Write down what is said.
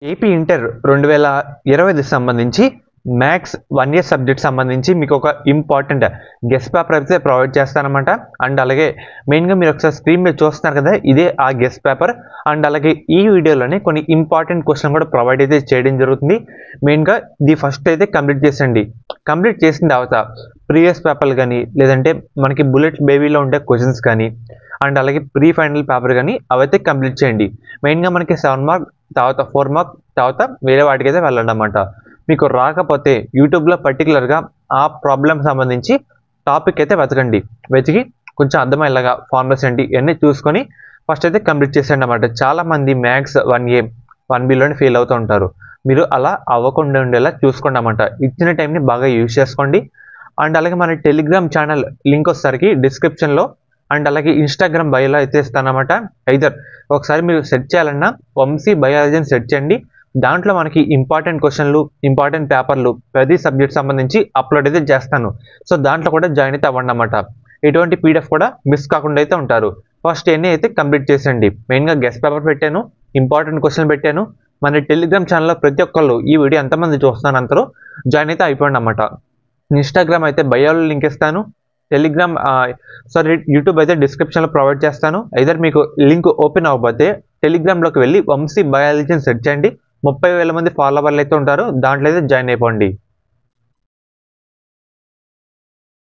AP inter 2020కి సంబంధించి maths 1 year subject సంబంధించి మీకు ఒక ఇంపార్టెంట్ గెస్ట్ పేపర్ అయితే ప్రొవైడ్ చేస్తానన్నమాట. అండ్ అలాగే మెయిన్గా మీరు ఒకసారి స్క్రీన్ మీద చూస్తున్నారు కదా, ఇదే ఆ గెస్ట్ పేపర్. అండ్ అలాగే ఈ వీడియోలోనే కొన్ని ఇంపార్టెంట్ క్వశ్చన్ కూడా ప్రొవైడ్ అయితే చేయడం జరుగుతుంది. మెయిన్గా ఇది ఫస్ట్ అయితే కంప్లీట్ చేసండి. కంప్లీట్ చేసిన తర్వాత ప్రీవియస్ పేపర్లు కానీ, లేదంటే మనకి బుల్లెట్ బేబీలో ఉండే క్వశ్చన్స్ కానీ, అండ్ అలాగే ప్రీ ఫైనల్ పేపర్ కానీ అవైతే కంప్లీట్ చేయండి. మెయిన్గా మనకి 7 మార్క్, తర్వాత 4 మార్క్, తర్వాత వేరే వాటికి అయితే వెళ్ళండి అన్నమాట. మీకు రాకపోతే యూట్యూబ్లో పర్టికులర్గా ఆ ప్రాబ్లం సంబంధించి టాపిక్ అయితే వెతికి కొంచెం అర్థమయ్యేలాగా ఫార్ములాస్ ఏంటి ఇవన్నీ చూసుకొని ఫస్ట్ అయితే కంప్లీట్ చేసేయండి అన్నమాట. చాలామంది మ్యాథ్స్ 1A 1Bలోనే ఫెయిల్ అవుతూ ఉంటారు. మీరు అలా అవ్వకుండా ఉండేలా చూసుకోండి అన్నమాట. ఇచ్చిన టైంని బాగా యూజ్ చేసుకోండి. అండ్ అలాగే మన టెలిగ్రామ్ ఛానల్ లింక్ వచ్చేసరికి డిస్క్రిప్షన్లో, అండ్ అలాగే ఇన్స్టాగ్రామ్ బయోలో అయితే ఇస్తానమాట. ఐదర్ ఒకసారి మీరు సెర్చ్ చేయాలన్నా వంశీ బయాలజీని సెర్చ్ చేయండి. దాంట్లో మనకి ఇంపార్టెంట్ క్వశ్చన్లు, ఇంపార్టెంట్ పేపర్లు ప్రతి సబ్జెక్ట్ సంబంధించి అప్లోడ్ అయితే చేస్తాను. సో దాంట్లో కూడా జాయిన్ అయితే అవ్వండి అన్నమాట. ఎటువంటి పీడిఎఫ్ కూడా మిస్ కాకుండా అయితే ఉంటారు. ఫస్ట్ ఎన్ని అయితే కంప్లీట్ చేసేయండి. మెయిన్గా గెస్ట్ పేపర్ పెట్టాను, ఇంపార్టెంట్ క్వశ్చన్ పెట్టాను. మన టెలిగ్రామ్ ఛానల్లో ప్రతి ఒక్కళ్ళు ఈ వీడియో ఎంతమంది చూస్తున్నారు అంతలో జాయిన్ అయితే అయిపోయింది అన్నమాట. ఇన్స్టాగ్రామ్ అయితే బయోలో లింక్ ఇస్తాను, టెలిగ్రామ్ యూట్యూబ్ అయితే డిస్క్రిప్షన్లో ప్రొవైడ్ చేస్తాను. ఐదర్ మీకు లింక్ ఓపెన్ అవ్వకపోతే టెలిగ్రామ్లోకి వెళ్ళి వంశీ బయాలజీని సెర్చ్ చేయండి. 30,000 మంది ఫాలోవర్లు అయితే ఉంటారు, దాంట్లో అయితే జాయిన్ అయిపోండి.